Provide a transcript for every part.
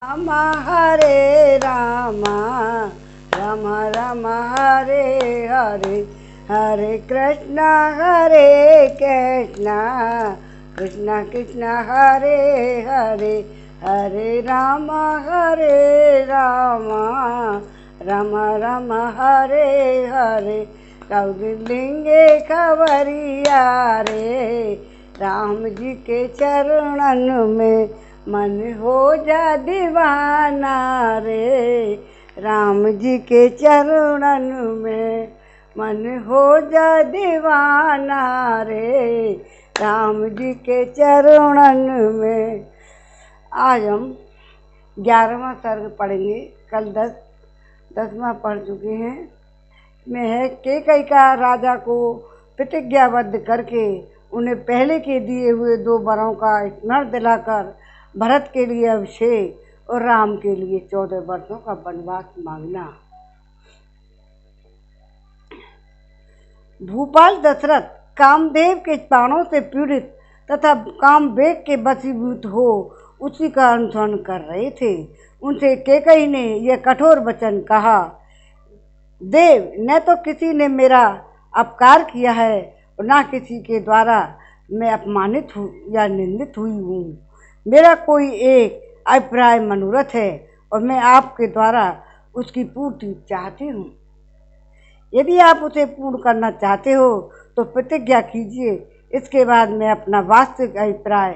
राम हरे राम राम राम हरे हरे हरे कृष्ण कृष्ण कृष्ण कृष्ण हरे हरे हरे राम राम राम राम हरे हरे कौलिंगे खबरिया रे राम जी के चरणन में मन हो जा दीवाना रे राम जी के चरणन में मन हो जा दीवाना रे राम जी के चरणन में। आज हम 11वां सर्ग पढ़ेंगे। कल 10वां पढ़ चुके हैं। में है कैकई का राजा को प्रतिज्ञाबद्ध करके उन्हें पहले के दिए हुए 2 वरों का स्मरण दिलाकर भरत के लिए अभिषेक और राम के लिए 14 वर्षों का वनवास मांगना। भूपाल दशरथ कामदेव के बाणों से पीड़ित तथा काम वेग के वशीभूत हो उसी का अनुसरण कर रहे थे। उनसे कैकई ने यह कठोर वचन कहा, देव, न तो किसी ने मेरा अपकार किया है और न किसी के द्वारा मैं अपमानित हूँ या निंदित हुई हूँ। मेरा कोई एक अभिप्राय मनोरथ है और मैं आपके द्वारा उसकी पूर्ति चाहती हूँ। यदि आप उसे पूर्ण करना चाहते हो तो प्रतिज्ञा कीजिए, इसके बाद मैं अपना वास्तविक अभिप्राय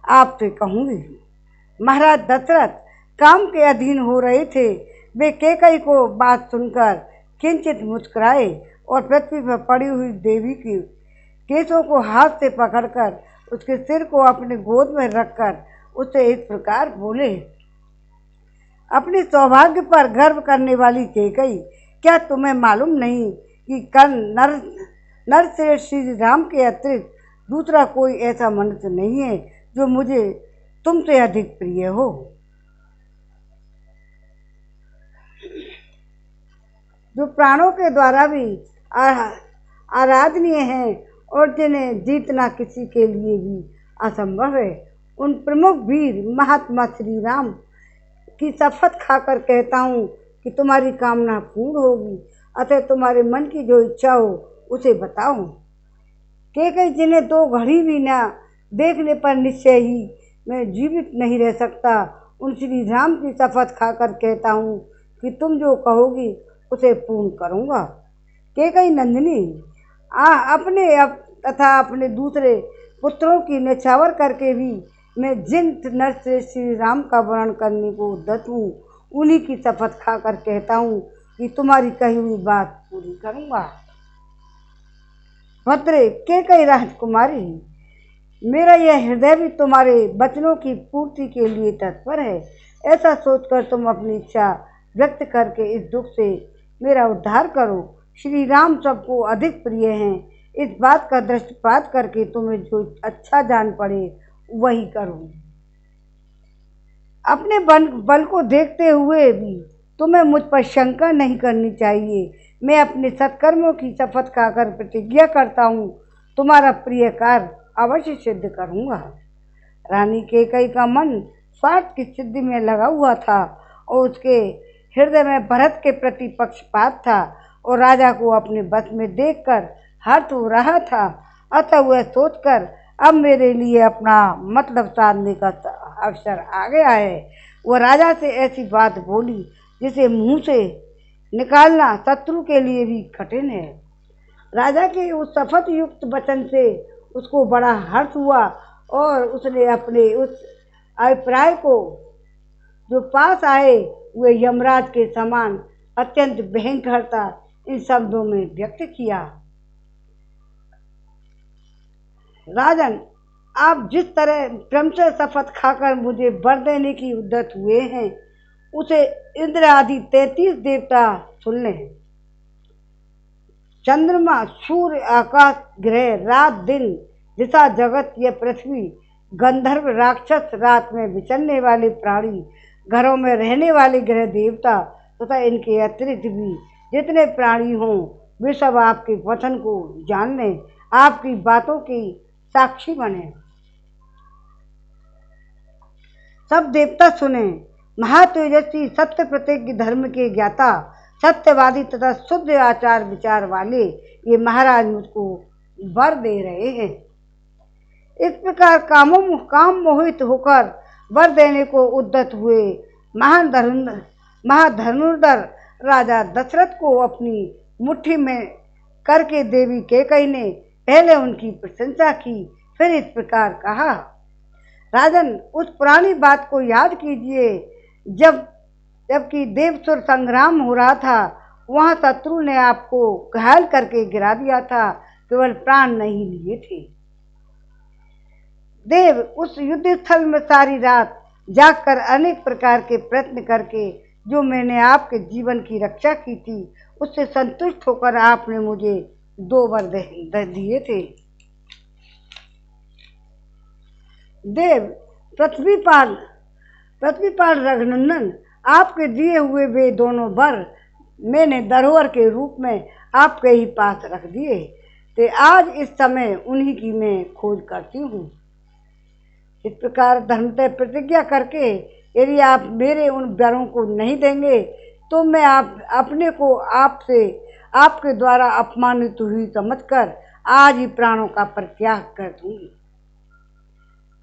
आपसे कहूँगी। महाराज दशरथ काम के अधीन हो रहे थे। वे कैकई को बात सुनकर किंचित मुस्कुराए और पृथ्वी पर पड़ी हुई देवी की केशों को हाथ से पकड़कर उसके सिर को अपने गोद में रखकर उसे इस प्रकार बोले, अपने सौभाग्य पर गर्व करने वाली कैकई, क्या तुम्हें मालूम नहीं कि कल नरश्रेष्ठ श्री राम के अतिरिक्त दूसरा कोई ऐसा मनुष्य नहीं है जो मुझे तुमसे अधिक प्रिय हो। जो प्राणों के द्वारा भी आराधनीय हैं और जिन्हें जीतना किसी के लिए भी असंभव है। उन प्रमुख वीर महात्मा श्री राम की शपथ खाकर कहता हूँ कि तुम्हारी कामना पूर्ण होगी, अतः तुम्हारे मन की जो इच्छा हो उसे बताओ। कैकई, जिन्हें 2 घड़ी भी न देखने पर निश्चय ही मैं जीवित नहीं रह सकता, उन श्री राम की शपथ खाकर कहता हूँ कि तुम जो कहोगी उसे पूर्ण करूँगा। कैकई नंदिनी, अपने तथा अपने दूसरे पुत्रों की निछावर करके भी मैं जिन नरश्रेष्ठ श्री राम का वर्णन करने को उद्यत हूँ, उन्हीं की शपथ खाकर कहता हूँ कि तुम्हारी कही हुई बात पूरी करूँगा। भद्रे कैकई राजकुमारी, मेरा यह हृदय भी तुम्हारे वचनों की पूर्ति के लिए तत्पर है। ऐसा सोचकर तुम अपनी इच्छा व्यक्त करके इस दुख से मेरा उद्धार करो। श्री राम सबको अधिक प्रिय हैं। इस बात का दृष्टिपात करके तुम्हें जो अच्छा जान पड़े वही करो। अपने बल को देखते हुए भी तुम्हें मुझ पर शंका नहीं करनी चाहिए। मैं अपने सत्कर्मों की शपथ खाकर प्रतिज्ञा करता हूँ, तुम्हारा प्रिय कार्य अवश्य सिद्ध करूँगा। रानी कैकई का मन स्वार्थ की सिद्धि में लगा हुआ था और उसके हृदय में भरत के प्रति पक्षपात था और राजा को अपने वश में देखकर हर्ष हो रहा था। अतः वह सोचकर अब मेरे लिए अपना मतलब साधने का अवसर आ गया है, वह राजा से ऐसी बात बोली जिसे मुंह से निकालना शत्रु के लिए भी कठिन है। राजा के उस शपथ युक्त वचन से उसको बड़ा हर्ष हुआ और उसने अपने उस अभिप्राय को जो पास आए वे यमराज के समान अत्यंत भयंकरता इन शब्दों में व्यक्त किया। राजन, आप जिस तरह क्रमशः शपथ खाकर मुझे वर देने की उद्यत हुए हैं, उसे इंद्र आदि 33 देवता सुन लें। चंद्रमा, सूर्य, आकाश, ग्रह, रात दिन, दिशा, जगत, यह पृथ्वी, गंधर्व, राक्षस, रात में विचरने वाले प्राणी, घरों में रहने वाले ग्रह देवता तथा इनके अतिरिक्त भी जितने प्राणी हों, वे सब आपके वचन को जान लें, आपकी बातों की साक्षी बने। सब देवता सुने। महातेजस्वी, सत्य प्रतिज्ञ, धर्म के ज्ञाता, सत्यवादी तथा शुद्ध आचार विचार वाले ये महाराज मुझको वर दे रहे हैं। इस प्रकार काम मोहित होकर वर देने को उद्यत हुए महाधनुर्धर राजा दशरथ को अपनी मुट्ठी में करके देवी कैकेयी ने पहले उनकी प्रशंसा की, फिर इस प्रकार कहा, राजन, उस पुरानी बात को याद कीजिए जबकि देवसुर संग्राम हो रहा था, वहां शत्रु ने आपको घायल करके गिरा दिया था, केवल प्राण नहीं लिए थे। देव, उस युद्ध स्थल में सारी रात जागकर अनेक प्रकार के प्रयत्न करके जो मैंने आपके जीवन की रक्षा की थी, उससे संतुष्ट होकर आपने मुझे 2 वर दिए थे। देव, पृथ्वीपाल रघुनंदन, आपके दिए हुए वे दोनों वर मैंने धरोहर के रूप में आपके ही पास रख दिए थे। आज इस समय उन्हीं की मैं खोज करती हूँ। इस प्रकार धर्मतः प्रतिज्ञा करके यदि आप मेरे उन वरों को नहीं देंगे तो मैं अपने को आपके द्वारा अपमानित हुई समझकर आज ही प्राणों का परित्याग कर दूंगी।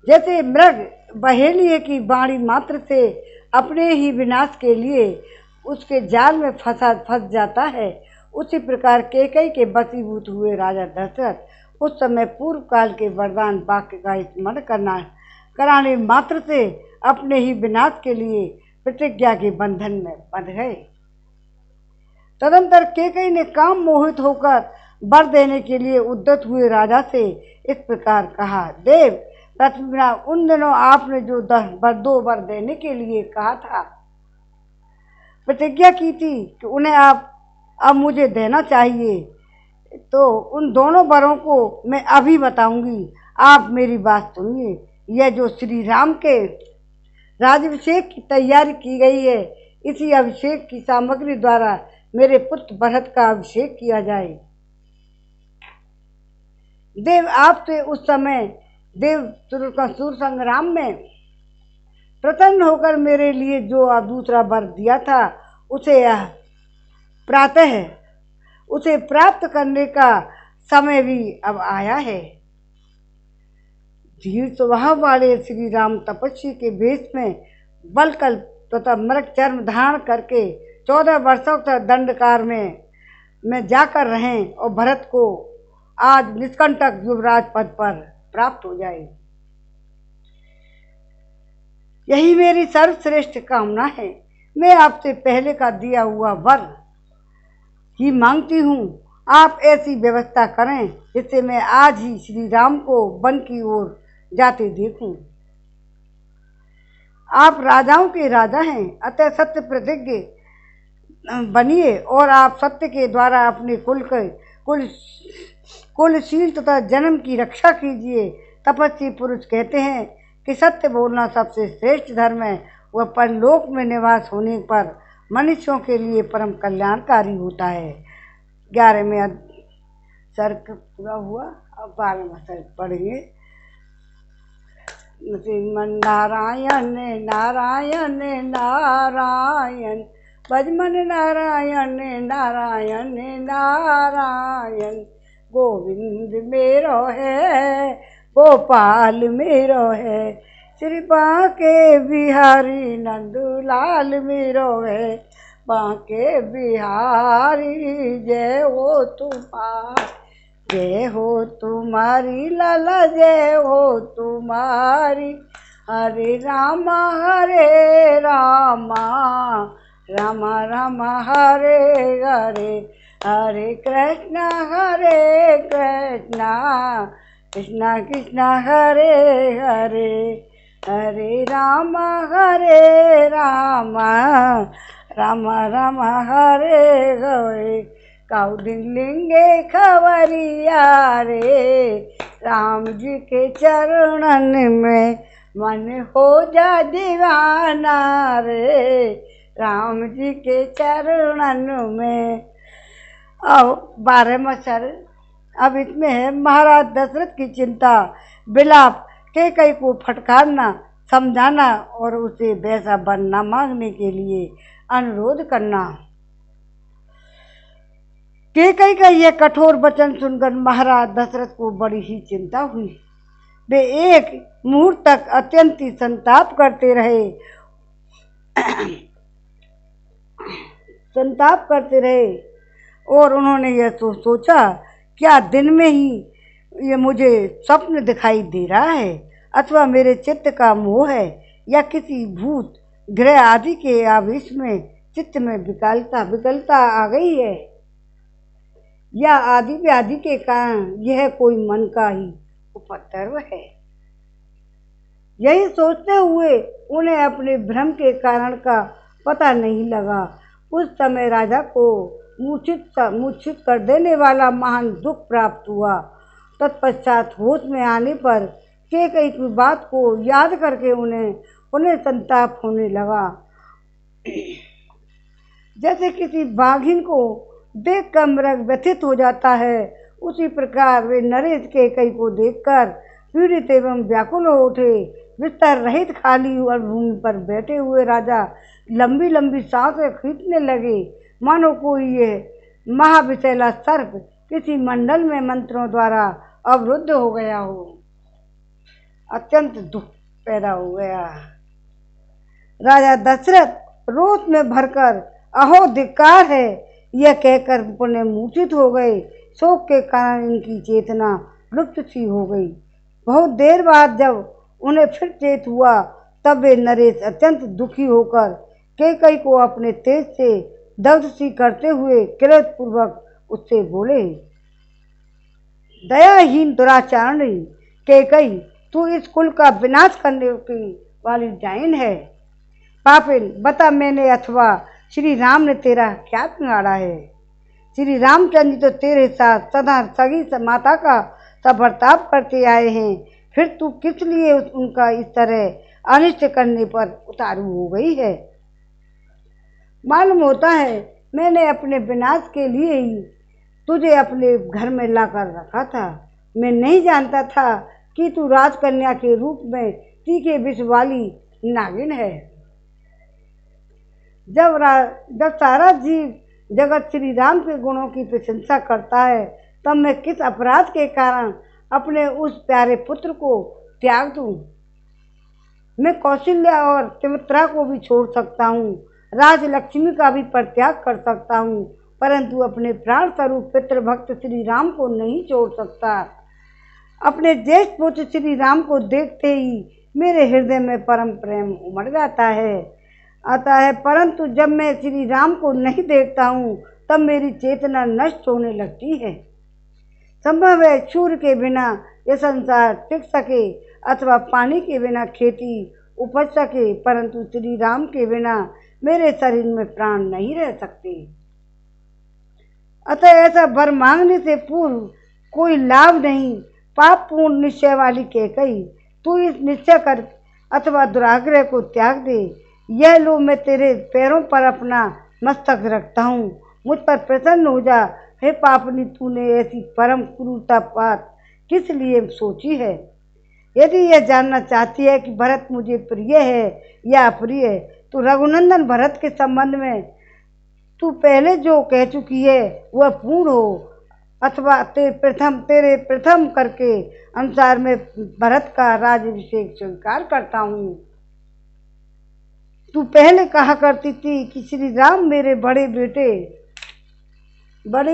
जैसे मृग बहेलिए की बाणी मात्र से अपने ही विनाश के लिए उसके जाल में फंस जाता है, उसी प्रकार कैकेयी के वशीभूत हुए राजा दशरथ उस समय पूर्व काल के वरदान वाक्य का स्मरण कराने मात्र से अपने ही विनाश के लिए प्रतिज्ञा के बंधन में बंध गए। तदंतर कैकेयी ने काम मोहित होकर वर देने के लिए उद्यत हुए राजा से इस प्रकार कहा, देव, पृथ्वीनाथ, उन दिनों आपने जो 2 वर देने के लिए कहा था, प्रतिज्ञा की थी कि उन्हें आप अब मुझे देना चाहिए, तो उन दोनों वरों को मैं अभी बताऊंगी। आप मेरी बात सुनिए। यह जो श्री राम के राज्याभिषेक की तैयारी की गई है, इसी अभिषेक की सामग्री द्वारा मेरे पुत्र भरत का अभिषेक किया जाए। देव, आपसे उस समय देवसुर संग्राम में प्रसन्न होकर मेरे लिए जो दूसरा वर दिया था, उसे प्राप्त करने का समय भी अब आया है। धीर स्वभाव वाले श्री राम तपस्वी के वेश में बलकल तथा मृग चर्म धारण करके 14 वर्षों तक दंडकार में जाकर रहें और भरत को आज निष्कंटक युवराज पद पर प्राप्त हो जाए। यही मेरी सर्वश्रेष्ठ कामना है। मैं आपसे पहले का दिया हुआ वर ही मांगती हूँ। आप ऐसी व्यवस्था करें जिससे मैं आज ही श्री राम को वन की ओर जाते देखूं। आप राजाओं के राजा हैं, अतः सत्य प्रतिज्ञ बनिए और आप सत्य के द्वारा अपने कुलशील तथा जन्म की रक्षा कीजिए। तपस्वी पुरुष कहते हैं कि सत्य बोलना सबसे श्रेष्ठ धर्म है। वह परलोक में निवास होने पर मनुष्यों के लिए परम कल्याणकारी होता है। 11वें सर्ग पूरा हुआ। अब 12वां सर्ग पढ़ेंगे। श्रीमन नारायण नारायण नारायण, भजमन नारायण नारायण नारायण, गोविंद मेरो है गोपाल मेरो है, श्री बांके बिहारी नंदलाल मेरो है, बांके बिहारी जय हो तुम्हारी, जय हो तुम्हारी लाला, जय हो तुम्हारी। हरे रामा रामा रामा हरे हरे, हरे कृष्णा कृष्णा कृष्णा हरे हरे, हरे रामा रामा रामा हरे हरे। काउदिन लिंगे खबरिया रे, राम जी के चरणन में मन हो जा दीवाना रे, राम जी के चरणन में। अब 12वां सर्ग। अब इसमें है महाराज दशरथ की चिंता, विलाप, कैकेयी को फटकारना, समझाना और उसे वैसा वर न मांगने के लिए अनुरोध करना। कैकई का यह कठोर वचन सुनकर महाराज दशरथ को बड़ी ही चिंता हुई। वे एक मुहूर्त तक अत्यंत ही संताप करते रहे और उन्होंने यह सोचा, क्या दिन में ही ये मुझे स्वप्न दिखाई दे रहा है अथवा मेरे चित्त का मोह है या किसी भूत ग्रह आदि के आवेश में चित्त में विकलता आ गई है या आदि व्याधि के कारण यह कोई मन का ही उपद्रव है। यही सोचते हुए उन्हें अपने भ्रम के कारण का पता नहीं लगा। उस समय राजा को मूर्छित कर देने वाला महान दुख प्राप्त हुआ। तत्पश्चात होश में आने पर कैकई की बात को याद करके उन्हें संताप होने लगा। जैसे किसी बाघिन को देख कर मृग व्यथित हो जाता है, उसी प्रकार वे नरेश कैकई को देखकर पीड़ित एवं व्याकुल हो उठे। बिस्तर रहित खाली और भूमि पर बैठे हुए राजा लंबी लंबी सांसें खींचने लगे, मानो कोई ये महाविषैला सर्प किसी मंडल में मंत्रों द्वारा अवरुद्ध हो गया हो। अत्यंत दुख पैदा हो गया। राजा दशरथ रोष में भरकर अहो धिक्कार है यह कहकर पुनः मूर्छित हो गए। शोक के कारण इनकी चेतना लुप्त सी हो गई। बहुत देर बाद जब उन्हें फिर चेत हुआ, तब वे नरेश अत्यंत दुखी होकर कैकई को अपने तेज से दग्ध सी करते हुए क्रोधपूर्वक उससे बोले, दयाहीन दुराचारणी कैकई, तू इस कुल का विनाश करने की वाली डायन है। पापिन, बता मैंने अथवा श्री राम ने तेरा क्या बिगाड़ा है? श्री रामचंद्र तो तेरे साथ सदा सगी माता का सब बर्ताव करते आए हैं, फिर तू किस लिए उनका इस तरह अनिष्ट करने पर उतारू हो गई है? मालूम होता है मैंने अपने विनाश के लिए ही तुझे अपने घर में लाकर रखा था। मैं नहीं जानता था कि तू राजकन्या के रूप में तीखे विष वाली नागिन है। जब सारा जीव जगत श्री राम के गुणों की प्रशंसा करता है, तब मैं किस अपराध के कारण अपने उस प्यारे पुत्र को त्याग दूं? मैं कौशल्या और तिमित्रा को भी छोड़ सकता हूँ, राजलक्ष्मी का भी परित्याग कर सकता हूँ, परंतु अपने प्राण स्वरूप पितृभक्त श्री राम को नहीं छोड़ सकता। अपने ज्येष्ठ पुत्र श्री राम को देखते ही मेरे हृदय में परम प्रेम उमड़ जाता है, परंतु जब मैं श्री राम को नहीं देखता हूँ तब मेरी चेतना नष्ट होने लगती है। संभव है सूर्य के बिना यह संसार टिक सके अथवा पानी के बिना खेती उपज सके, परंतु श्री राम के बिना मेरे शरीर में प्राण नहीं रह सकते। अतः ऐसा वर मांगने से पूर्व कोई लाभ नहीं। पाप पूर्ण निश्चय वाली कैकई, तू इस निश्चय कर अथवा दुराग्रह को त्याग दे। यह लो, मैं तेरे पैरों पर अपना मस्तक रखता हूँ, मुझ पर प्रसन्न हो जा। हे पापनी, तूने ऐसी परम क्रूरता बात किस लिए सोची है? यदि यह जानना चाहती है कि भरत मुझे प्रिय है या अप्रिय, तो रघुनंदन भरत के संबंध में तू पहले जो कह चुकी है वह पूर्ण हो, अथवा तेरे प्रथम करके अनुसार मैं भरत का राज्याभिषेक स्वीकार करता हूँ। तू पहले कहा करती थी कि श्री राम मेरे बड़े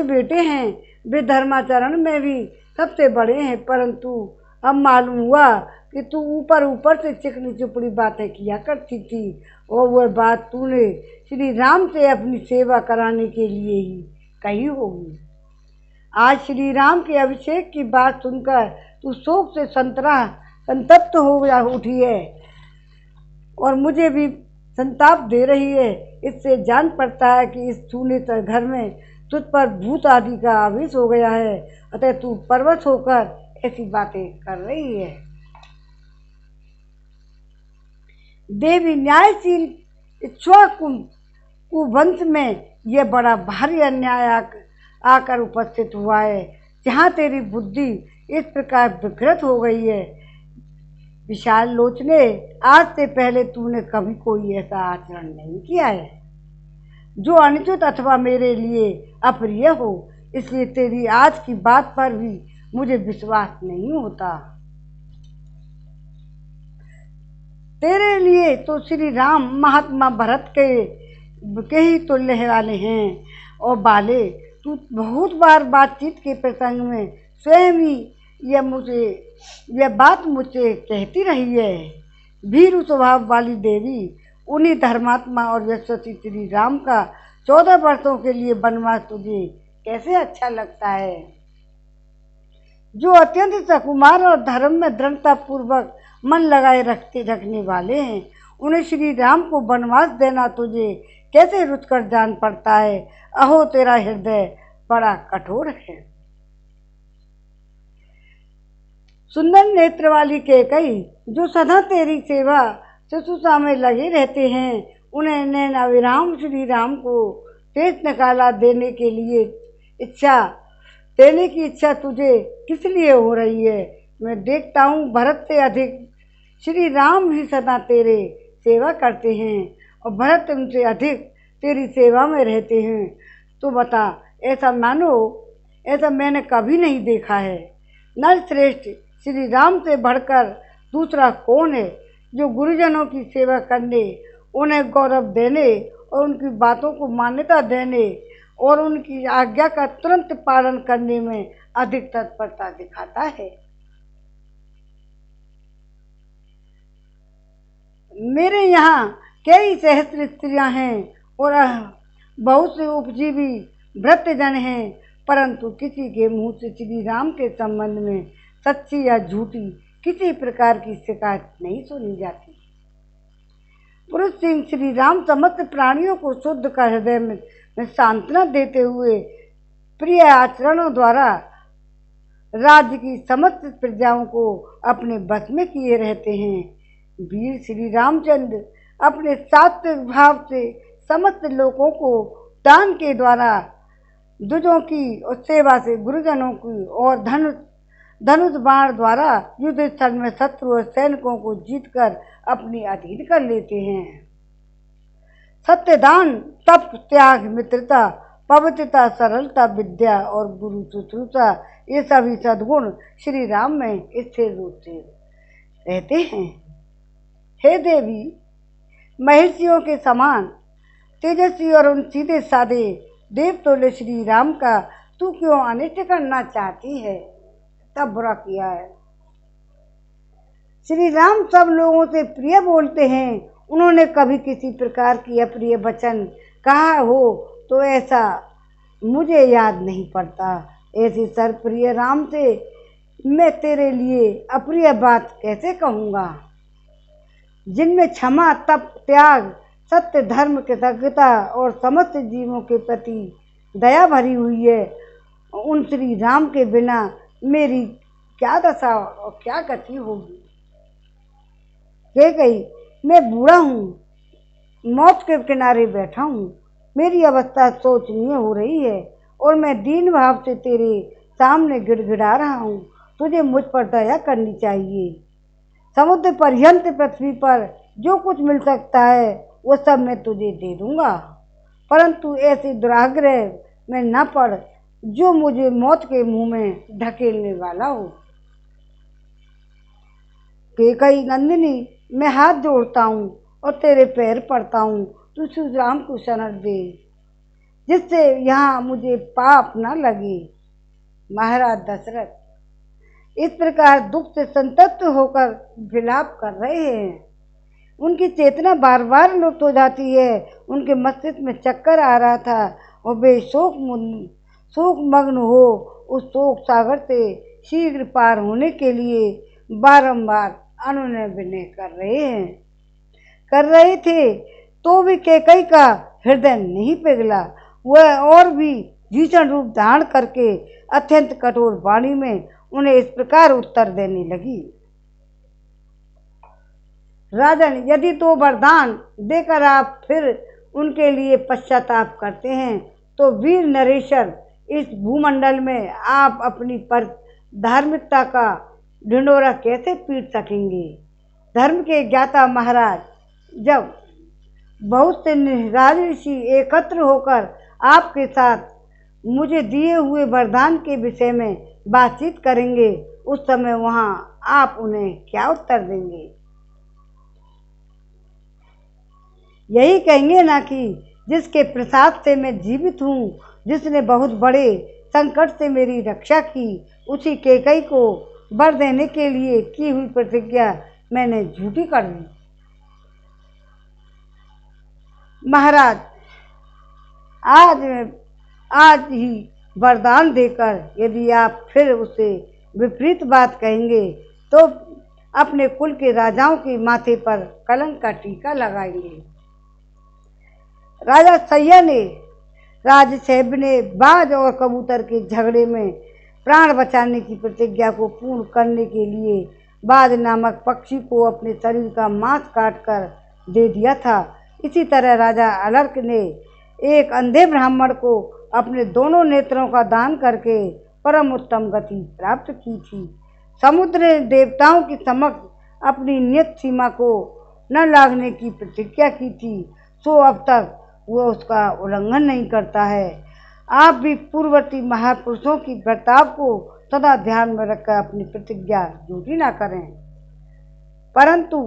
बेटे हैं, वे धर्माचरण में भी सबसे बड़े हैं, परंतु अब मालूम हुआ कि तू ऊपर से चिकनी चुपड़ी बातें किया करती थी और वह बात तूने श्री राम से अपनी सेवा कराने के लिए ही कही होगी। आज श्री राम के अभिषेक की बात सुनकर तू शोक से संतप्त हो उठी है और मुझे भी संताप दे रही है। इससे जान पड़ता है कि इस सूने से घर में तुझ पर भूत आदि का आवेश हो गया है, अतः तू परवश होकर ऐसी बातें कर रही है। देवी न्यायशील इक्ष्वाकु वंश में यह बड़ा भारी अन्याय आकर उपस्थित हुआ है। जहाँ तेरी बुद्धि इस प्रकार विकृत हो गई है, विशाल लोचने, आज से पहले तूने कभी कोई ऐसा आचरण नहीं किया है जो अनुचित अथवा मेरे लिए अप्रिय हो, इसलिए तेरी आज की बात पर भी मुझे विश्वास नहीं होता। तेरे लिए तो श्री राम महात्मा भरत के ही तुल्य वाले हैं और बाले, तू बहुत बार बातचीत के प्रसंग में स्वयं ही यह बात मुझसे कहती रही है। भीरु स्वभाव वाली देवी, उन्हीं धर्मात्मा और यशस्वी श्री राम का 14 वर्षों के लिए वनवास तुझे कैसे अच्छा लगता है? जो अत्यंत सकुमार और धर्म में दृढ़ता पूर्वक मन लगाए रखने वाले हैं, उन्हें श्री राम को वनवास देना तुझे कैसे रुचकर जान पड़ता है? अहो, तेरा हृदय बड़ा कठोर है। सुंदर नेत्र वाली कैकई, जो सदा तेरी सेवा शुश्रूषा में लगे रहते हैं, उन्हें नैना विराम श्री राम को तेज निकाला देने की इच्छा तुझे किस लिए हो रही है? मैं देखता हूँ भरत से अधिक श्री राम ही सदा तेरे सेवा करते हैं और भरत उनसे अधिक तेरी सेवा में रहते हैं। तो बता, ऐसा मैंने कभी नहीं देखा है। नरश्रेष्ठ श्री राम से बढ़कर दूसरा कौन है जो गुरुजनों की सेवा करने, उन्हें गौरव देने और उनकी बातों को मान्यता देने और उनकी आज्ञा का तुरंत पालन करने में अधिक तत्परता दिखाता है? मेरे यहाँ कई सहस्त्र स्त्रियां हैं और बहुत से उपजीवी भृत्यजन हैं, परंतु किसी के मुंह से श्री राम के संबंध में सच्ची या झूठी किसी प्रकार की शिकायत नहीं सुनी जाती। पुरुष सिंह श्री राम समस्त प्राणियों को शुद्ध कर हृदय में सांत्वना देते हुए प्रिय आचरणों द्वारा राज्य की समस्त प्रजाओं को अपने बस में किए रहते हैं। वीर श्री रामचंद्र अपने सात्विक भाव से समस्त लोगों को दान के द्वारा दुजों की और सेवा से गुरुजनों की और धनुष बाण द्वारा युद्ध स्थल में शत्रु और सैनिकों को जीतकर अपने अधीन कर लेते हैं। सत्यदान, तप, त्याग, मित्रता, पवित्रता, सरलता, विद्या और गुरु शुश्रूषा, ये सभी सद्गुण श्री राम में स्थिर रूप से रहते हैं। हे देवी, महर्षियों के समान तेजस्वी और उन सीधे साधे देवतुल्य श्री राम का तू क्यों अनिष्ट करना चाहती है? तब बुरा किया है। श्री राम सब लोगों से प्रिय बोलते हैं, उन्होंने कभी किसी प्रकार की अप्रिय वचन कहा हो तो ऐसा मुझे याद नहीं पड़ता। ऐसे सर्वप्रिय राम से मैं तेरे लिए अप्रिय बात कैसे कहूँगा, जिनमें क्षमा, तप, त्याग, सत्य, धर्म, कृतज्ञता और समस्त जीवों के प्रति दया भरी हुई है। उन श्री राम के बिना मेरी क्या दशा और क्या गति होगी? कैकई, मैं बूढ़ा हूँ, मौत के किनारे बैठा हूँ, मेरी अवस्था शोचनीय हो रही है और मैं दीन भाव से तेरे सामने गिड़गिड़ा रहा हूँ। तुझे मुझ पर दया करनी चाहिए। समुद्र पर्यंत पृथ्वी पर जो कुछ मिल सकता है वो सब मैं तुझे दे दूंगा, परंतु ऐसे दुराग्रह में न पड़ जो मुझे मौत के मुंह में ढकेलने वाला हो। कैकई नंदिनी, मैं हाथ जोड़ता हूँ और तेरे पैर पड़ता हूँ, तू श्री राम को शरण दे, जिससे यहाँ मुझे पाप न लगे। महाराज दशरथ इस प्रकार दुख से संतप्त होकर विलाप कर रहे हैं। उनकी चेतना बार बार लुप्त हो जाती है। उनके मस्तिष्क में चक्कर आ रहा था और वे शोक मग्न हो उस शोक सागर से शीघ्र पार होने के लिए बारंबार अनुनय विनय कर रहे थे, तो भी कैकई का हृदय नहीं पिघला। वह और भी भीषण रूप धारण करके अत्यंत कठोर वाणी में उन्हें इस प्रकार उत्तर देने लगी। राजन, यदि तो वरदान देकर आप फिर उनके लिए पश्चाताप करते हैं तो वीर नरेश्वर, इस भूमंडल में आप अपनी पर धार्मिकता का ढिंढोरा कैसे पीट सकेंगे? धर्म के ज्ञाता महाराज, जब बहुत से राजऋषि एकत्र होकर आपके साथ मुझे दिए हुए वरदान के विषय में बातचीत करेंगे, उस समय वहां आप उन्हें क्या उत्तर देंगे? यही कहेंगे ना कि जिसके प्रसाद से मैं जीवित हूँ, जिसने बहुत बड़े संकट से मेरी रक्षा की, उसी कैकेयी को वर देने के लिए की हुई प्रतिज्ञा मैंने झूठी कर दी। महाराज, आज ही वरदान देकर यदि आप फिर उसे विपरीत बात कहेंगे तो अपने कुल के राजाओं के माथे पर कलंक का टीका लगाएंगे। राजा सैया ने राजसैब ने बाज और कबूतर के झगड़े में प्राण बचाने की प्रतिज्ञा को पूर्ण करने के लिए बाज नामक पक्षी को अपने शरीर का मांस काटकर दे दिया था। इसी तरह राजा अलर्क ने एक अंधे ब्राह्मण को अपने दोनों नेत्रों का दान करके परम उत्तम गति प्राप्त की थी। समुद्र ने देवताओं की समक्ष अपनी नियत सीमा को न लागने की प्रतिज्ञा की थी, सो अब तक वो उसका उल्लंघन नहीं करता है। आप भी पूर्ववर्ती महापुरुषों की बर्ताव को सदा ध्यान में रखकर अपनी प्रतिज्ञा झूठी ना करें। परंतु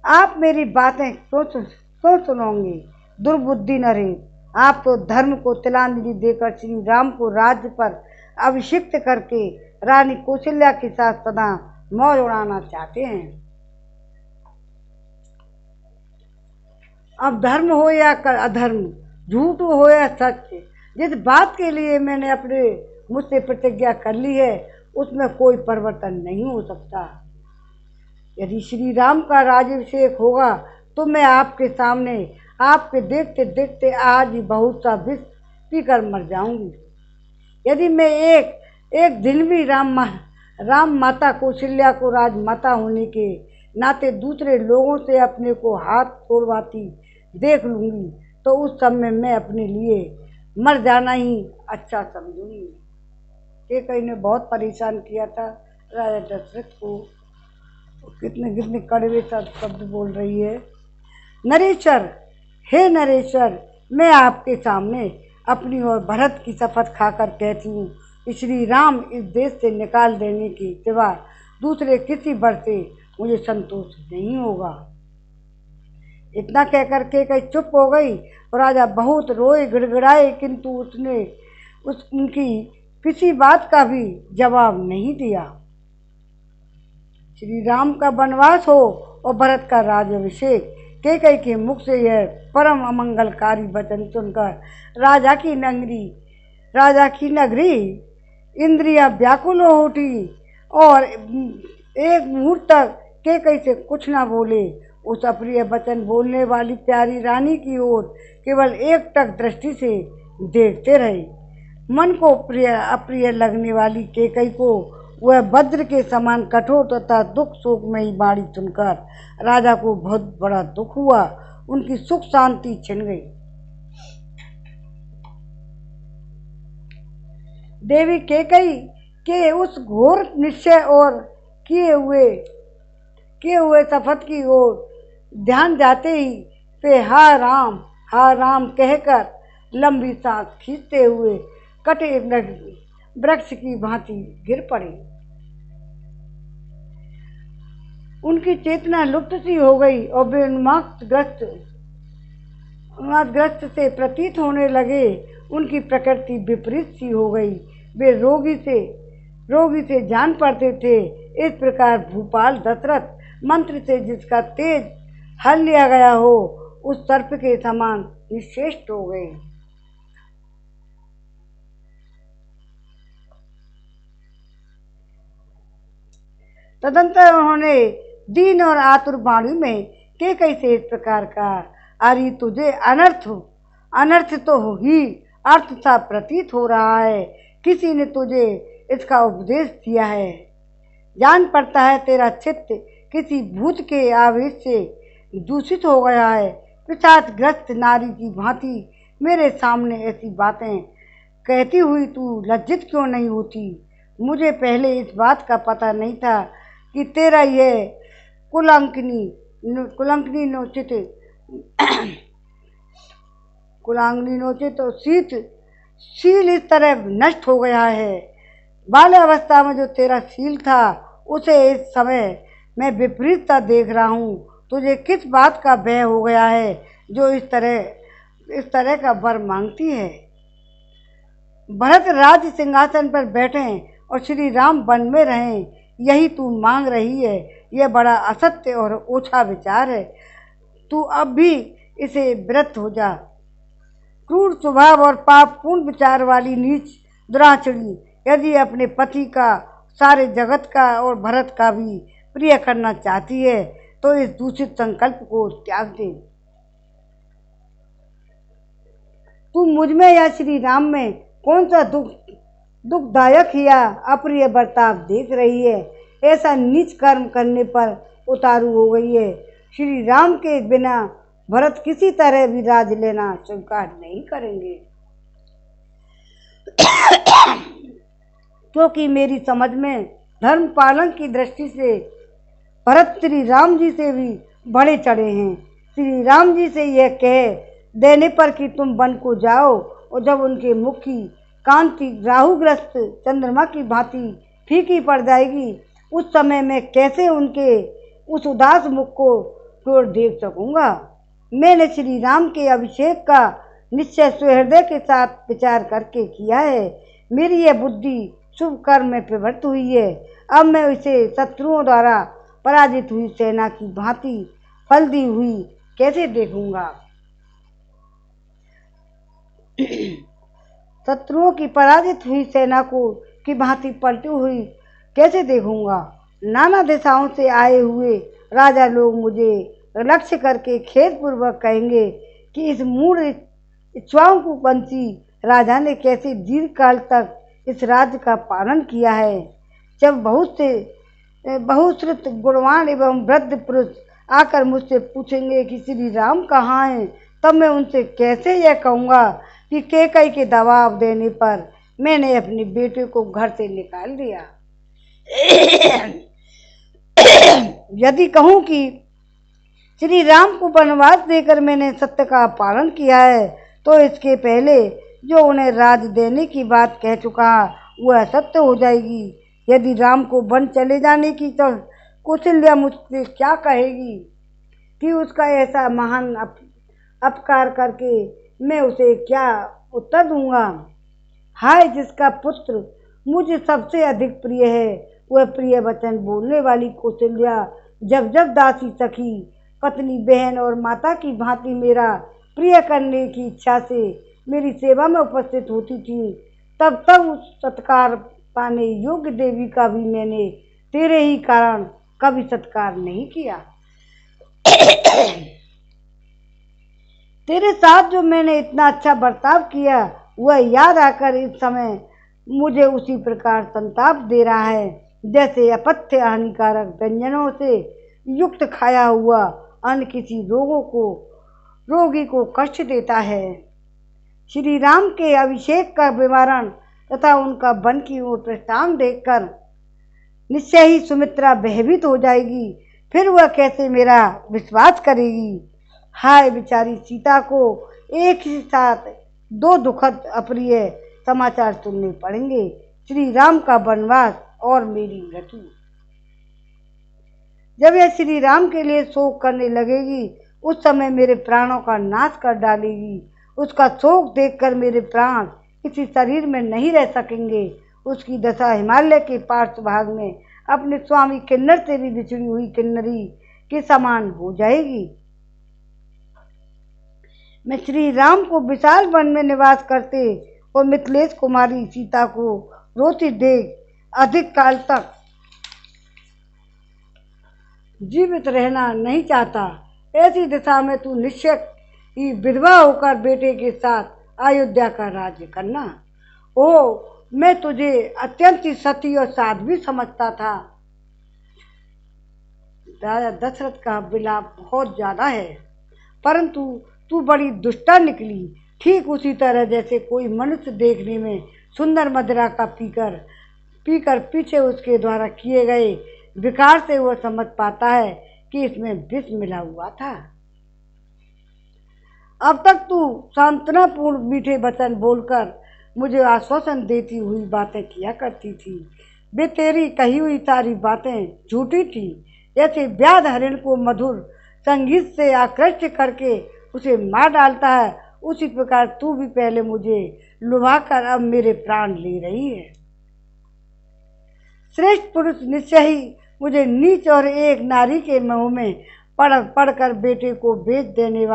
आप मेरी बातें क्यों सुनोगे? दुर्बुद्धि नरे, आप तो धर्म को तिलांजलि देकर श्री राम को राज्य पर अभिषिक्त करके रानी कौशल्या के साथ सदा मौज उड़ाना चाहते हैं। अब धर्म हो या अधर्म, झूठ हो या सच, जिस बात के लिए मैंने अपने मुझसे प्रतिज्ञा कर ली है उसमें कोई परिवर्तन नहीं हो सकता। यदि श्री राम का राज्याभिषेक होगा तो मैं आपके सामने आपके देखते देखते आज ही बहुत सा विष पीकर मर जाऊंगी। यदि मैं एक दिन भी राम माता कौशल्या को राजमाता होने के नाते दूसरे लोगों से अपने को हाथ तोड़वाती देख लूँगी तो उस समय मैं अपने लिए मर जाना ही अच्छा समझूंगी। कैकेयी ने बहुत परेशान किया था राजा दशरथ को। कितने कड़वे शब्द बोल रही है। नरेश्वर, हे नरेश्वर, मैं आपके सामने अपनी और भरत की शपथ खाकर कहती हूँ कि श्री राम इस देश से निकाल देने के सिवा दूसरे किसी वर से मुझे संतोष नहीं होगा। इतना कहकर कैकेयी चुप हो गई और राजा बहुत रोए गिड़गिड़ाए, किंतु उसने उनकी किसी बात का भी जवाब नहीं दिया। श्री राम का वनवास हो और भरत का राज्याभिषेक, कैकेयी के मुख से यह परम अमंगलकारी वचन सुनकर राजा की नगरी इंद्रियां व्याकुल हो उठी और एक मुहूर्त तक कैकेयी से कुछ न बोले। उस अप्रिय वचन बोलने वाली प्यारी रानी की ओर केवल एकटक दृष्टि से देखते रहे। मन को अप्रिय लगने वाली कैकेयी को वह वज्र के समान कठोर तथा दुख शोकमयी बाणी सुनकर राजा को बहुत बड़ा दुख हुआ। उनकी सुख शांति छिन गई। देवी कैकेयी के उस घोर निश्चय और किए हुए शपथ की ओर ध्यान जाते ही वे हा राम कहकर लंबी सांस खींचते हुए कटे वृक्ष की भांति गिर पड़े। उनकी चेतना लुप्त सी हो गई और वे उन्मादग्रस्त से प्रतीत होने लगे। उनकी प्रकृति विपरीत सी हो गई। वे रोगी से जान पड़ते थे। इस प्रकार भूपाल दशरथ मंत्र से जिसका तेज हल लिया गया हो उस सर्प के समान निश्चेष्ट हो गए। तदंतर उन्होंने दीन और आतुर वाणी में कैकेयी से इस प्रकार कहा, अरे तुझे अनर्थ तो ही अर्थ सा प्रतीत हो रहा है। किसी ने तुझे इसका उपदेश दिया है। जान पड़ता है तेरा चित्त किसी भूत के आवेश से दूषित हो गया है। पिशाचग्रस्त नारी की भांति मेरे सामने ऐसी बातें कहती हुई तू लज्जित क्यों नहीं होती? मुझे पहले इस बात का पता नहीं था कि तेरा यह कुलांकिनी कुलंकनी नोचित कुलांगनी नोचित तो शील इस तरह नष्ट हो गया है। बाल्यावस्था में जो तेरा शील था उसे इस समय मैं विपरीतता देख रहा हूँ। तुझे किस बात का भय हो गया है जो इस तरह का वर मांगती है। भरत राज सिंहासन पर बैठें और श्री राम वन में रहें, यही तू मांग रही है। यह बड़ा असत्य और ओछा विचार है। तू अब भी इसे व्रत हो जा। क्रूर स्वभाव और पापपूर्ण विचार वाली नीच दुराचरी यदि अपने पति का, सारे जगत का और भरत का भी प्रिय करना चाहती है तो इस दूषित संकल्प को त्याग दे। तू मुझ में या श्री राम में कौन सा दुखदायक या अप्रिय बर्ताव देख रही है। ऐसा नीच कर्म करने पर उतारू हो गई है। श्री राम के बिना भरत किसी तरह भी राज लेना स्वीकार नहीं करेंगे, क्योंकि मेरी समझ में धर्म पालन की दृष्टि से भरत श्री राम जी से भी बढ़े चढ़े हैं। श्री राम जी से यह कह देने पर कि तुम वन को जाओ, और जब उनके मुख की कांति राहुग्रस्त चंद्रमा की भांति फीकी पड़ जाएगी, उस समय मैं कैसे उनके उस उदास मुख को और देख सकूंगा। मैंने श्री राम के अभिषेक का निश्चय सुहृदय के साथ विचार करके किया है। मेरी यह बुद्धि शुभ कर्म में प्रवृत्त हुई है। अब मैं इसे शत्रुओं द्वारा पराजित हुई सेना की भांति फलती हुई कैसे देखूंगा। शत्रुओं की पराजित हुई सेना को की भांति पलटी हुई कैसे देखूंगा। नाना दिशाओं से आए हुए राजा लोग मुझे लक्ष्य करके खेदपूर्वक कहेंगे कि इस मूढ़ इक्ष्वाकुवंशी राजा ने कैसे दीर्घ काल तक इस राज्य का पालन किया है। जब बहुश्रुत गुणवान एवं वृद्ध पुरुष आकर मुझसे पूछेंगे कि श्री राम कहाँ हैं, तब मैं उनसे कैसे यह कहूँगा कि कैकेयी के दबाव देने पर मैंने अपने बेटे को घर से निकाल दिया। यदि कहूँ कि श्री राम को वनवास देकर मैंने सत्य का पालन किया है, तो इसके पहले जो उन्हें राज देने की बात कह चुका वह असत्य हो जाएगी। यदि राम को वन चले जाने की तो कौशल्या मुझसे क्या कहेगी कि उसका ऐसा महान अपकार करके मैं उसे क्या उत्तर दूंगा। हाय, जिसका पुत्र मुझे सबसे अधिक प्रिय है, वह प्रिय वचन बोलने वाली कौशल्या जब जब दासी, सखी, पत्नी, बहन और माता की भांति मेरा प्रिय करने की इच्छा से मेरी सेवा में उपस्थित होती थी, तब तब उस सत्कार पाने योग्य देवी का भी मैंने तेरे ही कारण कभी सत्कार नहीं किया। तेरे साथ जो मैंने इतना अच्छा बर्ताव किया वह याद आकर इस समय मुझे उसी प्रकार संताप दे रहा है जैसे अपथ्य हानिकारक व्यंजनों से युक्त खाया हुआ अन्न किसी रोगी को कष्ट देता है। श्री राम के अभिषेक का विवरण तथा उनका वन की ओर प्रस्थान देखकर निश्चय ही सुमित्रा भयभीत हो जाएगी। फिर वह कैसे मेरा विश्वास करेगी। हाय, बेचारी सीता को एक ही साथ दो दुखद अप्रिय समाचार सुनने पड़ेंगे, श्री राम का वनवास और मेरी मृत्यु। जब यह श्री राम के लिए शोक करने लगेगी उस समय मेरे प्राणों का नाश कर डालेगी। उसका शोक देखकर मेरे प्राण किसी शरीर में नहीं रह सकेंगे। उसकी दशा हिमालय के पार्श्व भाग में अपने स्वामी किन्नर से भी बिछड़ी हुई किन्नरी के समान हो जाएगी। मैं श्री राम को विशाल वन में निवास करते और मिथिलेश कुमारी सीता को रोती देख अधिक काल तक जीवित रहना नहीं चाहता। ऐसी दिशा में तू निश्चय ही विधवा होकर बेटे के साथ अयोध्या का राज्य करना। ओ, मैं तुझे अत्यंत ही सती और साध्वी समझता था। राजा दशरथ का विलाप बहुत ज्यादा है, परंतु तू बड़ी दुष्टा निकली। ठीक उसी तरह जैसे कोई मनुष्य देखने में सुंदर मदिरा का पीकर पीछे उसके द्वारा किए गए विकार से वह समझ पाता है कि इसमें विष मिला हुआ था। अब तक तू सांत्वनापूर्ण मीठे वचन बोलकर मुझे आश्वासन देती हुई बातें किया करती थी। वे तेरी कही हुई सारी बातें झूठी थी। जैसे व्याध हरिण को मधुर संगीत से आकृष्ट करके उसे मार डालता है, उसी प्रकार तू भी पहले मुझे लुभाकर अब मेरे प्राण ले रही है। श्रेष्ठ पुरुष निश्चय ही मुझे नीच और एक नारी के मोह में पढ़कर बेटे को बेच देने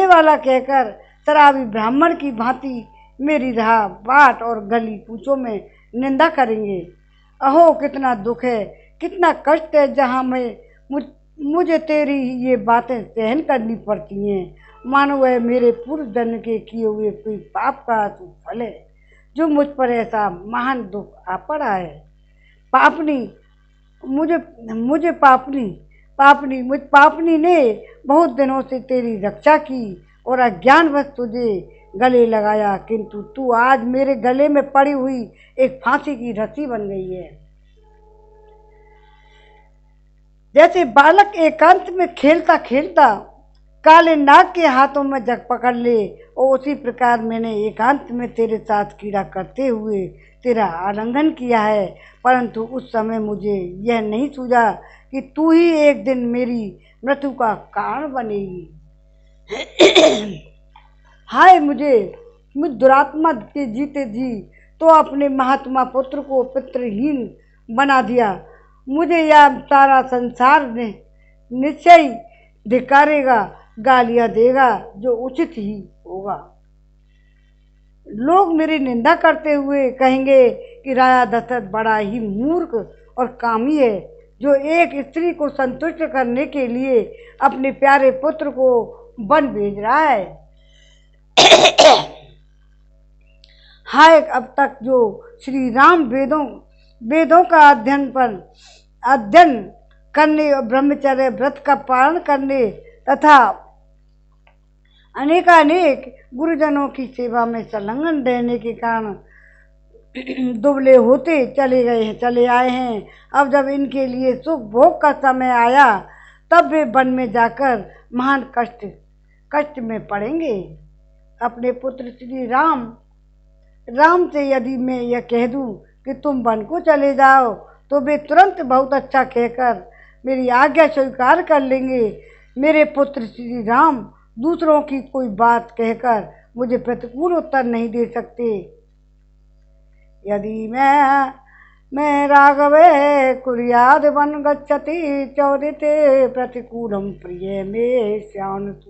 वाला कहकर शराबी ब्राह्मण की भांति मेरी राह बाट और गली कूचों में निंदा करेंगे। अहो कितना दुख है, कितना कष्ट है, जहाँ मुझे तेरी ये बातें सहन करनी पड़ती हैं, मानो वह मेरे पूर्व जन्म के किए हुए कोई पाप का फल है जो मुझ पर ऐसा महान दुख आ पड़ा है। पापनी मुझ पापनी ने बहुत दिनों से तेरी रक्षा की और अज्ञानवश तुझे गले लगाया, किंतु तू आज मेरे गले में पड़ी हुई एक फांसी की रस्सी बन गई है। जैसे बालक एकांत में खेलता खेलता काले नाग के हाथों में जग पकड़ ले, और उसी प्रकार मैंने एकांत में तेरे साथ कीड़ा करते हुए तेरा आलिंगन किया है, परंतु उस समय मुझे यह नहीं सूझा कि तू ही एक दिन मेरी मृत्यु का कारण बनेगी। हाय मुझ दुरात्मा के जीते जी तो अपने महात्मा पुत्र को पितृहीन बना दिया। मुझे यह सारा संसार ने निश्चय धिक्कारेगा, गालियां देगा, जो उचित ही होगा। लोग मेरी निंदा करते हुए कहेंगे कि राजा दशरथ बड़ा ही मूर्ख और कामी है, जो एक स्त्री को संतुष्ट करने के लिए अपने प्यारे पुत्र को वन भेज रहा है। हाय अब तक जो श्री राम वेदों का अध्ययन करने और ब्रह्मचर्य व्रत का पालन करने तथा अनेकानेक गुरुजनों की सेवा में संलग्न रहने के कारण दुबले होते चले आए हैं। अब जब इनके लिए सुख भोग का समय आया, तब वे वन में जाकर महान कष्ट में पड़ेंगे। अपने पुत्र श्री राम से यदि मैं यह कह दूं कि तुम वन को चले जाओ, तो वे तुरंत बहुत अच्छा कहकर मेरी आज्ञा स्वीकार कर लेंगे। मेरे पुत्र श्री राम दूसरों की कोई बात कहकर मुझे प्रतिकूल उत्तर नहीं दे सकते। यदि मैं राघवे कुर्याद वन गच्छति चौदिते प्रतिकूलम प्रिय में श्यान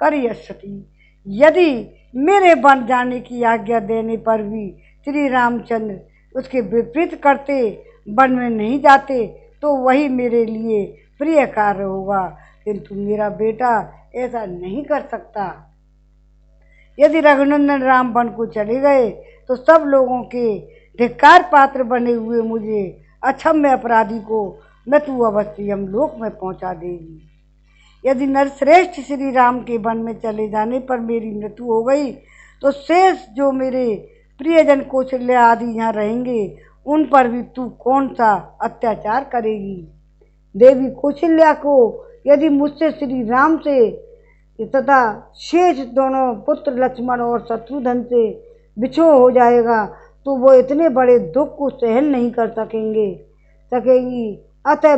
करिष्यति। यदि मेरे वन जाने की आज्ञा देने पर भी श्री रामचंद्र उसके विपरीत करते वन में नहीं जाते, तो वही मेरे लिए प्रिय कार्य होगा, किंतु मेरा बेटा ऐसा नहीं कर सकता। यदि रघुनंदन राम वन को चले गए, तो सब लोगों के धिक्कार पात्र बने हुए मुझे अक्षम्य अपराधी को मृत्यु अवश्य यमलोक में पहुंचा देगी। यदि नरश्रेष्ठ श्री राम के वन में चले जाने पर मेरी मृत्यु हो गई, तो शेष जो मेरे प्रियजन कौशल्या आदि यहाँ रहेंगे, उन पर भी तू कौन सा अत्याचार करेगी। देवी कौशल्या को यदि मुझसे श्री राम से तथा शेष दोनों पुत्र लक्ष्मण और शत्रुघ्न से बिछोह हो जाएगा, तो वो इतने बड़े दुख को सहन नहीं कर सकेगी। अतः